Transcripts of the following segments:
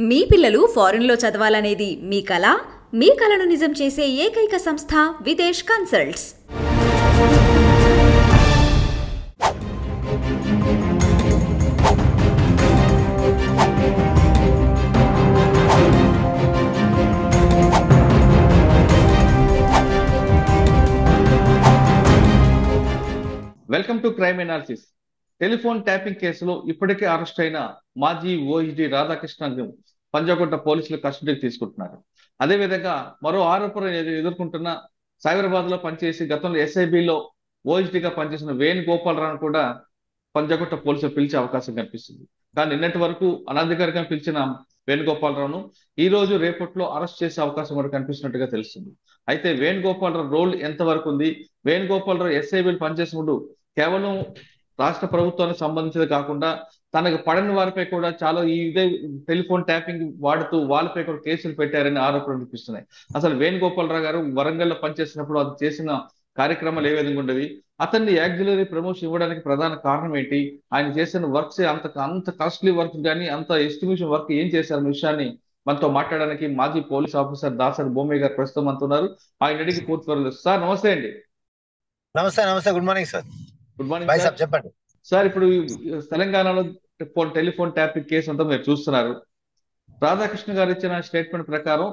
మీ పిల్లలు ఫారెన్లో చదవాలనేది మీ కల? మీ కలను నిజం చేసే ఏకైక సంస్థ Videsh consults. Welcome to crime analysis. Telephone tapping కేసులో ఇప్పటికే అరెస్ట్ అయిన మాజీ ఓఎస్డీ రాధాకృష్ణ పంజాగుట్ట పోలీసులు కస్టడీకి తీసుకుంటున్నారు. అదేవిధంగా మరో ఆరోపణ ఎదుర్కొంటున్న సైబరాబాద్ లో పనిచేసి గతంలో ఎస్ఐబిలో ఓఎస్డీగా పనిచేసిన వేణుగోపాలరావు కూడా పంజాగుట్ట పోలీసులు పిలిచే అవకాశం కనిపిస్తుంది. కానీ నిన్నటి వరకు అనధికారికంగా పిలిచిన వేణుగోపాలరావును ఈ రోజు రేపట్లో అరెస్ట్ చేసే అవకాశం కూడా కనిపిస్తున్నట్టుగా తెలుస్తుంది. అయితే వేణుగోపాలరావు రోల్ ఎంతవరకు ఉంది? వేణుగోపాలరావు ఎస్ఐబిలో పనిచేసినప్పుడు కేవలం రాష్ట్ర ప్రభుత్వానికి సంబంధించినది కాకుండా తనకు పడని వారిపై కూడా చాలా ఇదే టెలిఫోన్ ట్యాపింగ్ వాడుతూ వాళ్ళపై కూడా కేసులు పెట్టారని ఆరోపణలు వినిపిస్తున్నాయి. అసలు వేణుగోపాలరావు గారు వరంగల్లో పనిచేసినప్పుడు అది చేసిన కార్యక్రమాలు ఏ విధంగా ఉండేవి? అతన్ని యాక్సిలరీ ప్రమోషన్ ఇవ్వడానికి ప్రధాన కారణం ఏంటి? ఆయన చేసిన వర్క్స్ అంత కాస్ట్లీ వర్క్ కానీ అంత ఎస్టిమేషన్ వర్క్ ఏం చేశారన్న విషయాన్ని మనతో మాట్లాడడానికి మాజీ పోలీస్ ఆఫీసర్ దాసరి భూమి గారు ప్రస్తుతం అంటున్నారు. ఆయన అడిగి పూర్తి వరలు. సార్ నమస్తే అండి. నమస్తే good morning sir. Good morning sir. చెప్పండి సార్, ఇప్పుడు తెలంగాణలో టెలిఫోన్ ట్యాపింగ్ కేసు అంతా మీరు చూస్తున్నారు. రాధాకృష్ణ గారు ఇచ్చిన స్టేట్మెంట్ ప్రకారం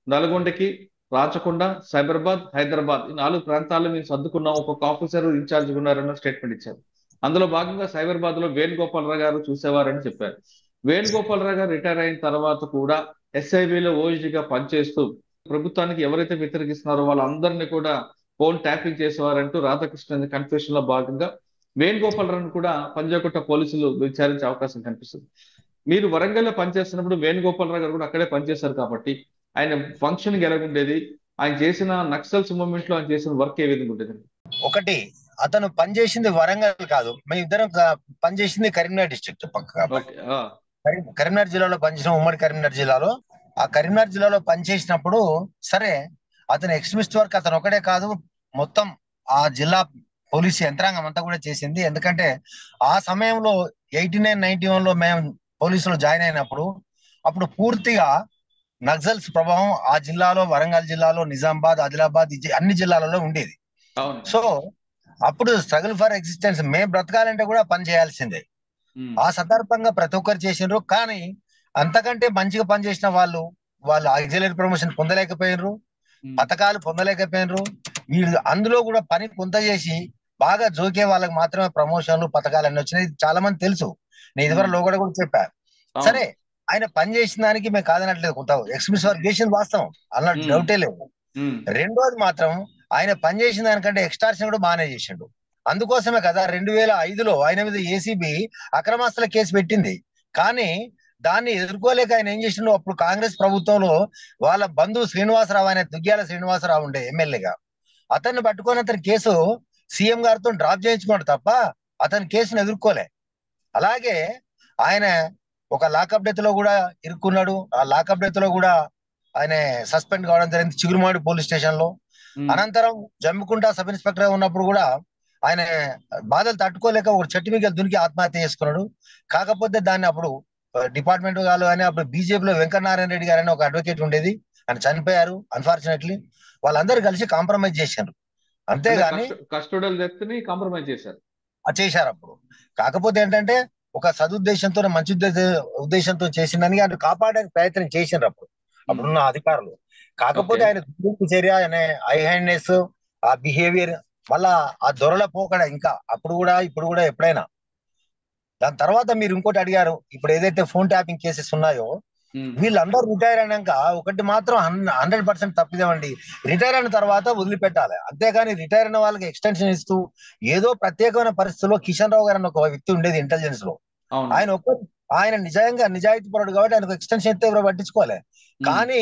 నల్గొండకి, రాచకొండ, సైబరాబాద్, హైదరాబాద్ ఈ 4 ప్రాంతాల్లో మేము సర్దుకున్నాం, ఒక్కొక్క ఆఫీసర్ ఇన్ఛార్జ్ ఉన్నారన్న స్టేట్మెంట్ ఇచ్చారు. అందులో భాగంగా సైబరాబాద్ లో వేణుగోపాలరావు గారు చూసేవారని చెప్పారు. వేణుగోపాలరావు గారు రిటైర్ అయిన తర్వాత కూడా ఎస్ఐబిలో ఓఎస్డీగా పనిచేస్తూ ప్రభుత్వానికి ఎవరైతే వ్యతిరేకిస్తున్నారో వాళ్ళందరినీ కూడా ఫోన్ ట్యాపింగ్ చేసేవారంటూ రాధాకృష్ణ కన్ఫెషన్ లో భాగంగా వేణుగోపాలరావు కూడా పంజాగుట్ట పోలీసులు విచారించే అవకాశం కనిపిస్తుంది. మీరు వరంగల్లో పనిచేస్తున్నప్పుడు వేణుగోపాలరావు గారు కూడా అక్కడే పనిచేశారు కాబట్టి ఆయన ఫంక్షనింగ్ ఎలాగుండేది? ఆయన చేసిన నక్సల్స్ మూవ్మెంట్ లో ఆయన చేసిన వర్క్ ఏ విధంగా ఉండేది? ఒకటి, అతను పనిచేసింది వరంగల్ కాదు, మేము ఇద్దరం పనిచేసింది కరీంనగర్ డిస్ట్రిక్ట్ పక్క. కరీంనగర్ జిల్లాలో పనిచేసిన, ఉమ్మడి కరీంనగర్ జిల్లాలో. ఆ కరీంనగర్ జిల్లాలో పనిచేసినప్పుడు సరే అతను ఎక్స్ట్రీమిస్ట్ వర్క్ అతను ఒకటే కాదు, మొత్తం ఆ జిల్లా పోలీస్ యంత్రాంగం అంతా కూడా చేసింది. ఎందుకంటే ఆ సమయంలో 89-91 లో మేము పోలీసులో జాయిన్ అయినప్పుడు అప్పుడు పూర్తిగా నక్సల్స్ ప్రభావం ఆ జిల్లాలో, వరంగల్ జిల్లాలో, నిజామాబాద్, ఆదిలాబాద్ అన్ని జిల్లాలలో ఉండేది. సో అప్పుడు స్ట్రగుల్ ఫర్ ఎగ్జిస్టెన్స్, మేము బ్రతకాలంటే కూడా పని చేయాల్సిందే. ఆ సందర్భంగా ప్రతి ఒక్కరు చేసిండ్రు. కానీ అంతకంటే మంచిగా పనిచేసిన వాళ్ళు ఆక్సిలరీ ప్రమోషన్ పొందలేకపోయినరు, పథకాలు పొందలేకపోయినరు. వీళ్ళు అందులో కూడా పని కొంత చేసి బాగా జోకే వాళ్ళకి మాత్రమే ప్రమోషన్లు, పథకాలు అన్ని వచ్చినాయి. చాలా మంది తెలుసు, నేను ఇదివరకు లోగడ కూడా చెప్పా. సరే ఆయన పని చేసిన దానికి మేము కాదనట్లేదు, కొంత ఎక్స్ట్రీమిస్ట్ వర్క్ చేసింది వాస్తవం, అన్న డౌటే లేదు. రెండోది మాత్రం ఆయన పని చేసిన దానికంటే ఎక్స్టార్షన్ కూడా బాగానే చేసిండు. అందుకోసమే కదా 2005లో ఆయన మీద ఏసీబీ అక్రమాస్తుల కేసు పెట్టింది. కానీ దాన్ని ఎదుర్కోలేక ఆయన ఏం చేసిండు, అప్పుడు కాంగ్రెస్ ప్రభుత్వంలో వాళ్ళ బంధువు శ్రీనివాసరావు, ఆయన దుగ్గ్యాల శ్రీనివాసరావు ఉండే ఎమ్మెల్యేగా, అతన్ని పట్టుకొని అతని కేసు సీఎం గారితో డ్రాప్ చేయించుకోండి తప్ప అతని కేసును ఎదుర్కోలే. అలాగే ఆయన ఒక లాకప్ డెత్ లో కూడా ఇరుక్కున్నాడు. ఆ లాకప్ డెత్ లో కూడా ఆయన సస్పెండ్ కావడం జరిగింది చిగురుమాడి పోలీస్ స్టేషన్ లో. అనంతరం జమ్మికుంట సబ్ ఇన్స్పెక్టర్ ఉన్నప్పుడు కూడా ఆయన బాధలు తట్టుకోలేక ఒక చెట్టు మీద దునికి ఆత్మహత్య చేసుకున్నాడు. కాకపోతే దాన్ని అప్పుడు డిపార్ట్మెంట్ వాళ్ళు కానీ అప్పుడు బీజేపీలో వెంకటనారాయణ రెడ్డి గారు అని ఒక అడ్వకేట్ ఉండేది, ఆయన చనిపోయారు అన్ఫార్చునేట్లీ. వాళ్ళందరూ కలిసి కాంప్రమైజ్ చేశారు, అంతేగాని కాంప్రమైజ్ చేశారు అప్పుడు. కాకపోతే ఏంటంటే ఒక సదుద్దేశంతో, మంచి ఉద్దేశంతో చేసిందని ఆయన కాపాడడానికి ప్రయత్నం చేసిండ్రు అప్పుడున్న అధికారులు. కాకపోతే ఆయన చర్య, ఆయన హై హ్యాండ్నెస్, ఆ బిహేవియర్, మళ్ళా ఆ దొరల పోకడ ఇంకా అప్పుడు కూడా ఇప్పుడు కూడా ఎప్పుడైనా. దాని తర్వాత మీరు ఇంకోటి అడిగారు, ఇప్పుడు ఏదైతే ఫోన్ ట్యాపింగ్ కేసెస్ ఉన్నాయో వీళ్ళందరూ రిటైర్ అయినాక ఒకటి మాత్రం 100% తప్పిదేమండి, రిటైర్ అయిన తర్వాత వదిలిపెట్టాలి. అంతేగాని రిటైర్ అయిన వాళ్ళకి ఎక్స్టెన్షన్ ఇస్తూ ఏదో ప్రత్యేకమైన పరిస్థితుల్లో కిషన్ రావు గారు అని ఒక వ్యక్తి ఉండేది ఇంటెలిజెన్స్ లో, ఆయన నిజాయితీ పరుడు కాబట్టి ఆయనకు ఎక్స్టెన్షన్ ఇస్తే ఎవరో పట్టించుకోవాలి. కానీ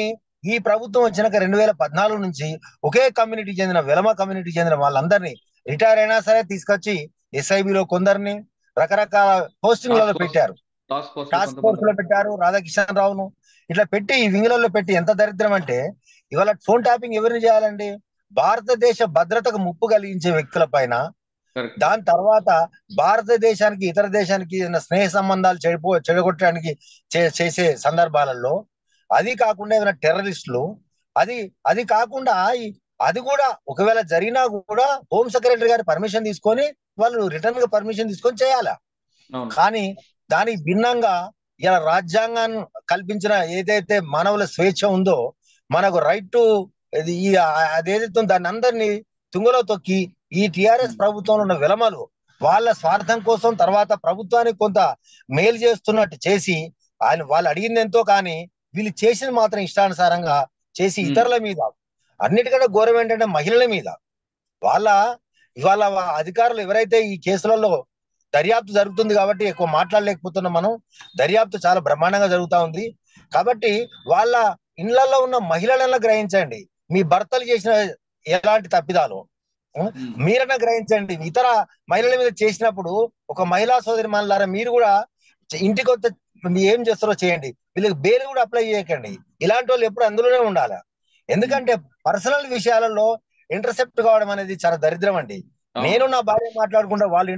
ఈ ప్రభుత్వం వచ్చినాక 2014 నుంచి ఒకే కమ్యూనిటీ చెందిన, వెలమ కమ్యూనిటీ చెందిన వాళ్ళందరినీ రిటైర్ అయినా సరే తీసుకొచ్చి ఎస్ఐబిలో కొందరిని రకరకాల పోస్టింగ్లలో పెట్టారు, టాస్క్ ఫోర్స్ లో పెట్టారు. రాధాకిషన్ రావును ఇట్లా పెట్టి ఈ వింగులలో పెట్టి ఎంత దరిద్రం అంటే, ఇవాళ ఫోన్ ట్యాపింగ్ ఎవరిని చేయాలండి? భారతదేశ భద్రతకు ముప్పు కలిగించే వ్యక్తుల పైన, దాని తర్వాత భారతదేశానికి ఇతర దేశానికి స్నేహ సంబంధాలు చెడగొట్టడానికి చేసే సందర్భాలలో, అది కాకుండా ఏమైనా టెర్రరిస్టులు, అది కాకుండా అది కూడా ఒకవేళ జరిగినా కూడా హోమ్ సెక్రటరీ గారి పర్మిషన్ తీసుకొని వాళ్ళు రిటర్న్ గా పర్మిషన్ తీసుకొని చేయాలా. కానీ దానికి భిన్నంగా ఇలా రాజ్యాంగాన్ని కల్పించిన ఏదైతే మానవుల స్వేచ్ఛ ఉందో, మనకు రైట్ టు అదేదైతే దాన్ని అందరినీ తుంగలో తొక్కి ఈ టిఆర్ఎస్ ప్రభుత్వంలో ఉన్న విలమలు వాళ్ళ స్వార్థం కోసం తర్వాత ప్రభుత్వానికి కొంత మేలు చేస్తున్నట్టు చేసి వాళ్ళు అడిగింది ఎంతో కానీ వీళ్ళు చేసింది మాత్రం ఇష్టానుసారంగా చేసి ఇతరుల మీద, అన్నిటికంటే ఘోరం ఏంటంటే మహిళల మీద, ఇవాళ అధికారులు ఎవరైతే ఈ కేసులలో దర్యాప్తు జరుగుతుంది కాబట్టి ఎక్కువ మాట్లాడలేకపోతున్నాం మనం. దర్యాప్తు చాలా బ్రహ్మాండంగా జరుగుతా ఉంది కాబట్టి వాళ్ళ ఇళ్లలో ఉన్న మహిళలను గ్రహించండి, మీ భర్తలు చేసిన ఎలాంటి తప్పిదాలు మీరన్నా గ్రహించండి. ఇతర మహిళల మీద చేసినప్పుడు ఒక మహిళా సోదరి మనులారా మీరు కూడా ఇంటికి వస్తే ఏం చేస్తారో చేయండి, వీళ్ళకి బెయిల్ కూడా అప్లై చేయకండి. ఇలాంటి వాళ్ళు ఎప్పుడు అందులోనే ఉండాలి. ఎందుకంటే పర్సనల్ విషయాలలో ఇంటర్సెప్ట్ కావడం అనేది చాలా దరిద్రం అండి. నేను నా భార్య మాట్లాడుకుంటా వాళ్ళు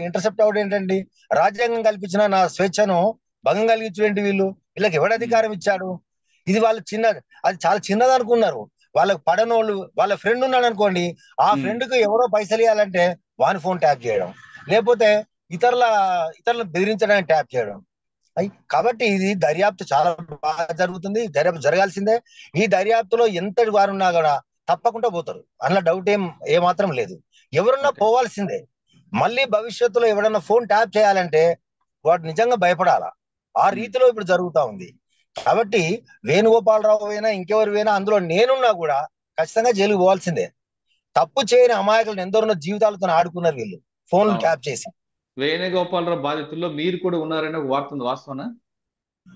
ఇంటర్సెప్ట్ అవడం ఏంటండి? రాజ్యాంగం కల్పించిన నా స్వేచ్ఛను భంగం కలిగించేంటి వీళ్ళకి ఎవడు అధికారం ఇచ్చాడు? ఇది వాళ్ళు అది చాలా చిన్నది అనుకున్నారు. వాళ్ళకి పడనోళ్ళు వాళ్ళ ఫ్రెండ్ ఉన్నాడు అనుకోండి, ఆ ఫ్రెండ్ కు ఎవరో పైసలు ఇవ్వాలంటే వాని ఫోన్ ట్యాప్ చేయడం, లేకపోతే ఇతరులను బెదిరించడానికి ట్యాప్ చేయడం. కాబట్టి ఇది దర్యాప్తు చాలా బాగా జరుగుతుంది, దర్యాప్తు జరగాల్సిందే. ఈ దర్యాప్తులో ఎంతటి వారు ఉన్నా కూడా తప్పకుండా పోతారు, అందులో డౌట్ ఏమాత్రం లేదు. ఎవరున్నా పోవాల్సిందే. మళ్ళీ భవిష్యత్తులో ఎవడన్నా ఫోన్ ట్యాప్ చేయాలంటే వాడు నిజంగా భయపడాలా. ఆ రీతిలో ఇప్పుడు జరుగుతా ఉంది. కాబట్టి వేణుగోపాలరావు అయినా ఇంకెవరు అయినా అందులో నేనున్నా కూడా ఖచ్చితంగా జైలుకు పోవాల్సిందే. తప్పు చేయని అమాయకులను ఎందరున్న జీవితాలతో ఆడుకున్నారు వీళ్ళు ఫోన్లు ట్యాప్ చేసి. వేణుగోపాలరావు బాధితుల్లో మీరు కూడా ఉన్నారని ఒక వార్త ఉంది, వాస్తవనా?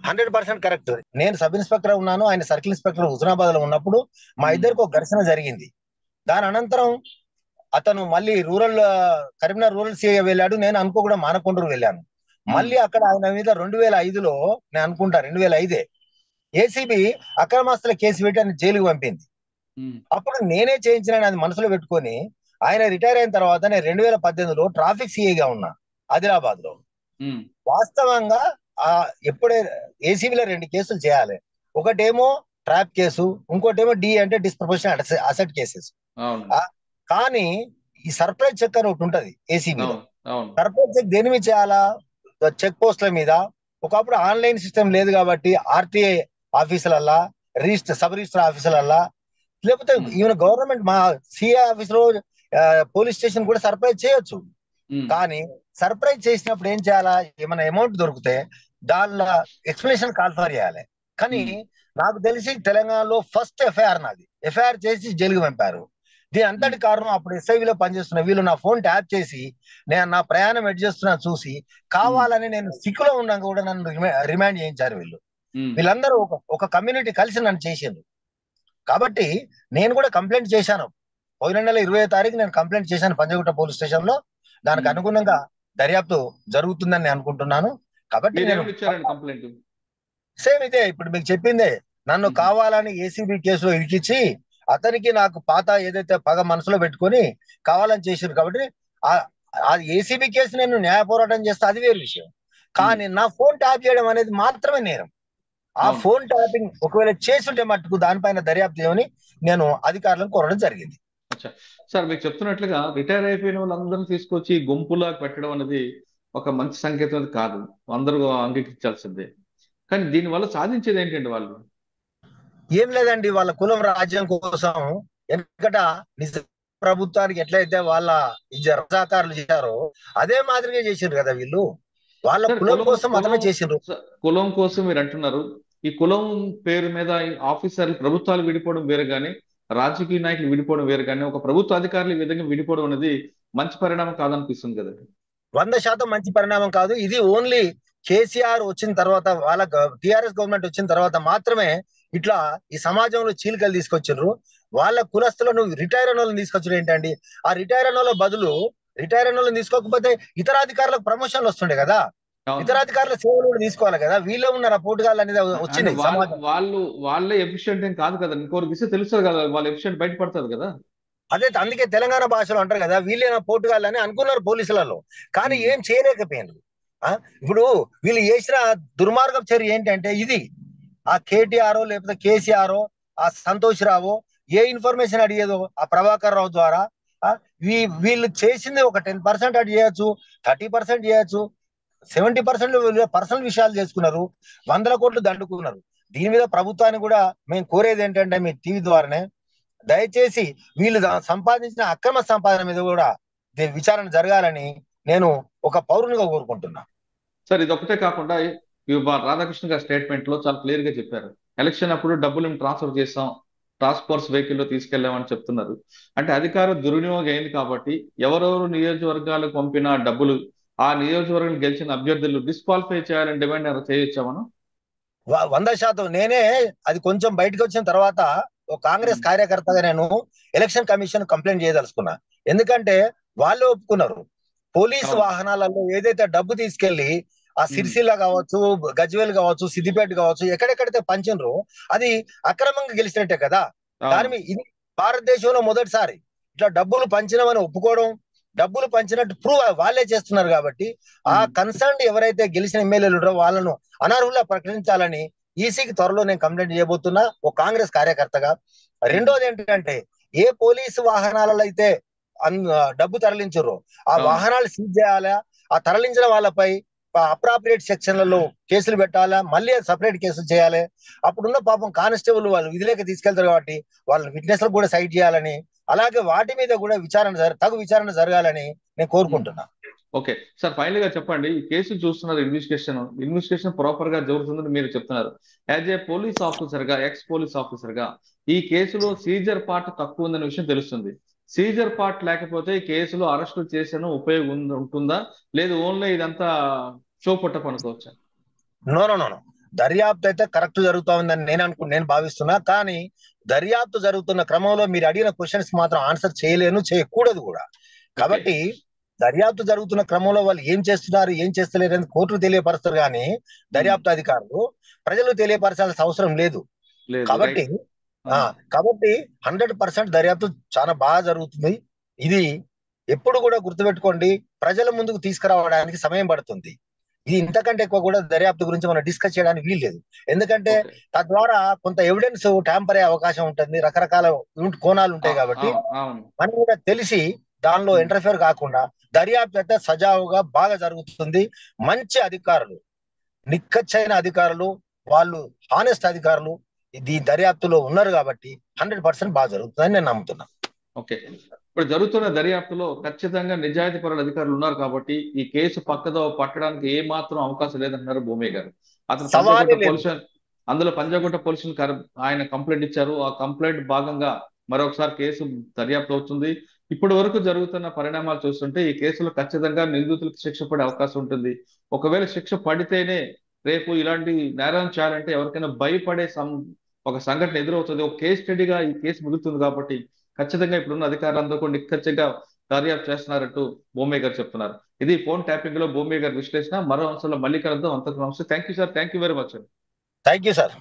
100% కరెక్ట్. నేను సబ్ ఇన్స్పెక్టర్ ఉన్నాను, ఆయన సర్కిల్ ఇన్స్పెక్టర్ హుజునాబాద్ లో ఉన్నప్పుడు మా ఇద్దరికి ఒక ఘర్షణ జరిగింది. దాని అనంతరం అతను మళ్ళీ కరీంనగర్ రూరల్ సిఐ వెళ్ళాడు, నేను అనుకోకుండా మానకొండూరు వెళ్ళాను. మళ్ళీ అక్కడ ఆయన మీద 2005లో నేను అనుకుంటా 2005 ఏసీబీ అక్రమాస్తుల కేసు పెట్టి ఆయన జైలుకు పంపింది. అప్పుడు నేనే చేయించిన అది మనసులో పెట్టుకొని ఆయన రిటైర్ అయిన తర్వాత నేను 2018లో ట్రాఫిక్ సిఐగా ఉన్నా ఆదిలాబాద్ లో. వాస్తవంగా ఎప్పుడే ఏసీబీలో 2 కేసులు చేయాలి, ఒకటేమో ట్రాప్ కేసు, ఇంకోటేమో డి అంటే డిస్ప్రపోర్షనల్ అసెట్ కేసెస్. కానీ ఈ సర్ప్రైజ్ చెక్ అని ఒకటి ఉంటది ఏసీబీలో. సర్ప్రైజ్ చెక్ దేని మీద చేయాలా? చెక్ పోస్ట్ల మీద. ఒకప్పుడు ఆన్లైన్ సిస్టమ్ లేదు కాబట్టి ఆర్టీఐ ఆఫీసులల్లా, సబ్ రిజిస్టర్ ఆఫీసులల్లా, లేకపోతే ఈవెన్ గవర్నమెంట్ మా సిఐ ఆఫీస్ లో పోలీస్ స్టేషన్ కూడా సర్ప్రైజ్ చేయొచ్చు. కానీ సర్ప్రైజ్ చేసినప్పుడు ఏం చేయాలా? ఏమైనా అమౌంట్ దొరికితే దానిలో ఎక్స్ప్లెనేషన్ కాల్ఫర్ చేయాలి. కానీ నాకు తెలిసి తెలంగాణలో ఫస్ట్ ఎఫ్ఐఆర్ చేసి జైలుకు పంపారు. దీని అంతటి కారణం అప్పుడు ఎస్ఐవిలో పనిచేస్తున్న వీళ్ళు నా ఫోన్ ట్యాప్ చేసి నేను నా ప్రయాణం ఎడ్ చేస్తున్నా చూసి కావాలని నేను సిక్కులో ఉన్నాక కూడా నన్ను రిమాండ్ చేయించారు వీళ్ళందరూ ఒక కమ్యూనిటీ కలిసి నన్ను చేసిండ్రు. కాబట్టి నేను కూడా కంప్లైంట్ చేశాను. పోయిన నెల 20వ తారీఖు నేను కంప్లైంట్ చేశాను పంజగుట్ట పోలీస్ స్టేషన్ లో. దానికి అనుగుణంగా దర్యాప్తు జరుగుతుందని నేను అనుకుంటున్నాను. కాబట్టి నేను సేమ్ ఇదే ఇప్పుడు మీకు చెప్పిందే, నన్ను కావాలని ఏసీబీ కేసులో ఇరికిచ్చి అతనికి నాకు పాత ఏదైతే పగ మనసులో పెట్టుకొని కావాలని చేశారు. కాబట్టి ఆ ఏసీబీ కేసు నేను న్యాయ పోరాటం చేస్తే అది వేరు విషయం. కానీ నా ఫోన్ ట్యాప్ చేయడం అనేది మాత్రమే నేరం. ఆ ఫోన్ ట్యాపింగ్ ఒకవేళ చేసుంటే మట్టుకు దానిపైన దర్యాప్తు చేయమని నేను అధికారులను కోరడం జరిగింది. సార్ మీకు చెప్తున్నట్లుగా రిటైర్ అయిపోయిన వాళ్ళందరినీ తీసుకొచ్చి గుంపులా పెట్టడం అనేది ఒక మంచి సంకేతం కాదు, అందరూ అంగీకరించాల్సిందే. కానీ దీనివల్ల సాధించేది ఏంటంటే వాళ్ళు ఏం లేదండి, వాళ్ళ కులం రాజ్యం కోసం ఎందుకట నిజ ప్రభుత్వానికి ఎట్లయితే వాళ్ళ రజాకారులు చేశారో అదే మాదిరిగా చేసిండ్రు కదా వీళ్ళు. వాళ్ళ కులం కోసం మాత్రమే చేసిండ్రు. కులం కోసం మీరు అంటున్నారు, ఈ కులం పేరు మీద ఆఫీసర్లు ప్రభుత్వాలు విడిపోవడం వేరు కానీ రాజకీయ నాయకులు విడిపోవడం వేరు కానీ ఒక ప్రభుత్వ అధికారులు ఈ విధంగా విడిపోవడం అనేది మంచి పరిణామం కాదనిపిస్తుంది కదండి. 100% మంచి పరిణామం కాదు. ఇది ఓన్లీ కేసీఆర్ వచ్చిన తర్వాత వాళ్ళ టిఆర్ఎస్ గవర్నమెంట్ వచ్చిన తర్వాత మాత్రమే ఇట్లా ఈ సమాజంలో చీలికలు తీసుకొచ్చిండ్రు. వాళ్ళ కులస్తులను రిటైర్ అయిన వాళ్ళని తీసుకొచ్చారు ఏంటండి? ఆ రిటైర్ అయిన వాళ్ళ బదులు రిటైర్ అయిన వాళ్ళని తీసుకోకపోతే ఇతర అధికారులకు ప్రమోషన్లు వస్తుండే కదా, ఇతర అధికారుల సేవలు కూడా తీసుకోవాలి కదా. వీళ్ళే ఉన్నారా పోటుగాళ్ళు అనేది వచ్చింది. వాళ్ళే ఎఫిషియెంట్ ఏం కాదు కదా, ఇంకొక విషయం తెలుస్తుంది కదా, వాళ్ళు ఎఫిషియెంట్ బయటపడతారు కదా. అదే అందుకే తెలంగాణ భాషలో అంటారు కదా, వీళ్ళేనా పోటుగాళ్ళు అని అనుకున్నారు పోలీసులలో, కానీ ఏం చేయలేకపోయినారు. ఇప్పుడు వీళ్ళు చేసిన దుర్మార్గం చర్య ఏంటంటే ఇది, ఆ కేటీఆర్ లేకపోతే కేసీఆర్ ఆ సంతోష్ రావు ఏ ఇన్ఫర్మేషన్ అడిగేదో ఆ ప్రభాకర్ రావు ద్వారా వీళ్ళు చేసింది ఒక 10% అటు చేయొచ్చు, 30% చేయొచ్చు, 70% పర్సనల్ విషయాలు చేసుకున్నారు, 100 కోట్లు దండుకున్నారు. దీని మీద ప్రభుత్వాన్ని కూడా మేము కోరేది ఏంటంటే మీ టీవీ ద్వారానే దయచేసి వీళ్ళు సంపాదించిన అక్రమ సంపాదన మీద కూడా విచారణ జరగాలని నేను ఒక పౌరునిగా కోరుకుంటున్నా. సార్ ఇది ఒకటే కాకుండా రాధాకృష్ణ గారి స్టేట్మెంట్ లో చాలా క్లియర్ గా చెప్పారు, ఎలక్షన్ అప్పుడు డబ్బులు ట్రాన్స్ఫర్ చేస్తాం, టాస్క్ ఫోర్స్ వెహికల్ లో తీసుకెళ్లామని చెప్తున్నారు. అంటే అధికారం దుర్వినియోగం అయింది కాబట్టి ఎవరెవరు నియోజకవర్గాలకు పంపిన డబ్బులు ఆ నియోజకవర్గం గెలిచిన అభ్యర్థులు డిస్క్వాలిఫై చేయాలని డిమాండ్ చేయొచ్చా మనం? 100% నేనే అది కొంచెం బయటకు వచ్చిన తర్వాత ఒక కాంగ్రెస్ కార్యకర్తగా నేను ఎలక్షన్ కమిషన్ కంప్లైంట్ చేయదలుచుకున్నా. ఎందుకంటే వాళ్ళు ఒప్పుకున్నారు పోలీసు వాహనాలలో ఏదైతే డబ్బు తీసుకెళ్లి ఆ సిరిసిల్ల కావచ్చు, గజ్వేల్ కావచ్చు, సిద్దిపేట కావచ్చు, ఎక్కడెక్కడైతే పంచినరో అది అక్రమంగా గెలిచినట్టే కదా. దాని మీద ఇది భారతదేశంలో మొదటిసారి ఇట్లా డబ్బులు పంచినామని ఒప్పుకోవడం, డబ్బులు పంచినట్టు ప్రూవ్ వాళ్ళే చేస్తున్నారు. కాబట్టి ఆ కన్సర్న్ ఎవరైతే గెలిచిన ఎమ్మెల్యేలు ఉంటారో వాళ్ళను అనర్హుల్లా ప్రకటించాలని ఈసీకి త్వరలో నేను కంప్లైంట్ చేయబోతున్నా ఒక కాంగ్రెస్ కార్యకర్తగా. రెండోది ఏంటంటే ఏ పోలీసు వాహనాలలో అయితే డబ్బు తరలించారో ఆ వాహనాలు సీజ్ చేయాలా, ఆ తరలించిన వాళ్ళపై అప్రాప్రియేట్ సెక్షన్లలో కేసులు పెట్టాలా, మళ్ళీ సపరేట్ కేసులు చేయాలి. అప్పుడున్న పాపం కానిస్టేబుల్ వాళ్ళు విధిలోకి తీసుకెళ్తారు కాబట్టి వాళ్ళ విట్నెస్లకు కూడా సైట్ చేయాలని, అలాగే వాటి మీద కూడా తగు విచారణ జరగాలని నేను కోరుకుంటున్నా. ఓకే సార్, ఫైనల్ గా చెప్పండి, ఈ కేసు చూస్తున్నారు, ఇన్వెస్టిగేషన్ ప్రాపర్ గా జరుగుతుందని మీరు చెప్తున్నారు. యాజ్ ఏ పోలీస్ ఆఫీసర్ గా, ఎక్స్ పోలీస్ ఆఫీసర్ గా ఈ కేసులో సీజర్ పార్ట్ తక్కువ ఉందనే విషయం తెలుస్తుంది. సీజర్ పార్ట్ లేకపోతే ఈ కేసులో అరెస్టులు చేసిన ఉపయోగం ఉంటుందా, లేదు ఓన్లీ ఇదంతా షో పుట్టప్ అనుకోవచ్చా? నో, దర్యాప్తు అయితే కరెక్ట్ జరుగుతా ఉందని నేను భావిస్తున్నా. కానీ దర్యాప్తు జరుగుతున్న క్రమంలో మీరు అడిగిన క్వశ్చన్స్ మాత్రం ఆన్సర్ చేయలేను, చేయకూడదు కూడా. కాబట్టి దర్యాప్తు జరుగుతున్న క్రమంలో వాళ్ళు ఏం చేస్తున్నారు, ఏం చేస్తలేరు అని కోర్టులు తెలియపరుస్తారు, కానీ దర్యాప్తు అధికారులు ప్రజలు తెలియపరచాల్సిన అవసరం లేదు. కాబట్టి 100% దర్యాప్తు చాలా బాగా జరుగుతుంది. ఇది ఎప్పుడు కూడా గుర్తుపెట్టుకోండి, ప్రజల ముందుకు తీసుకురావడానికి సమయం పడుతుంది. ఇది ఇంతకంటే ఎక్కువ కూడా దర్యాప్తు గురించి మనం డిస్కస్ చేయడానికి వీల్లేదు. ఎందుకంటే తద్వారా కొంత ఎవిడెన్స్ ట్యాంపర్ అయ్యే అవకాశం ఉంటుంది, రకరకాల కోణాలు ఉంటాయి. కాబట్టి మనం కూడా తెలిసి దానిలో ఇంటర్ఫియర్ కాకుండా దర్యాప్తు అయితే సజావుగా బాగా జరుగుతుంది. మంచి అధికారులు, నిక్కచ్చైన అధికారులు, వాళ్ళు హానెస్ట్ అధికారులు ఈ దర్యాప్తులో ఉన్నారు కాబట్టి 100% బాగా జరుగుతుందని నేను నమ్ముతున్నా. ఓకే, ఇప్పుడు జరుగుతున్న దర్యాప్తులో ఖచ్చితంగా నిజాయితీ పరుల అధికారులు ఉన్నారు కాబట్టి ఈ కేసు పక్కదో పట్టడానికి ఏ మాత్రం అవకాశం లేదంటున్నారు భూమి గారు. అతను అందులో పంజాగుట్ట పోలీసులు ఆయన కంప్లైంట్ ఇచ్చారు. ఆ కంప్లైంట్ భాగంగా మరొకసారి కేసు దర్యాప్తు అవుతుంది. ఇప్పటి వరకు జరుగుతున్న పరిణామాలు చూస్తుంటే ఈ కేసులో ఖచ్చితంగా నిందితులకు శిక్ష పడే అవకాశం ఉంటుంది. ఒకవేళ శిక్ష పడితేనే రేపు ఇలాంటి నేరం చేయాలంటే ఎవరికైనా భయపడే ఒక సంఘటన ఎదురవుతుంది. ఒక కేసు స్టడీగా ఈ కేసు మిగులుతుంది. కాబట్టి ఖచ్చితంగా ఇప్పుడున్న అధికారులందరూ కూడా నిక్కచ్చిగా దర్యాప్తు చేస్తున్నారంటూ భూమి గారు చెప్తున్నారు. ఇది ఫోన్ ట్యాపింగ్ లో భూమి గారి విశ్లేషణ. మరో అంశంలో మళ్ళీ కలుద్దాం. అంతకు నమస్తే. Thank you sir, thank you very much. Thank you sir.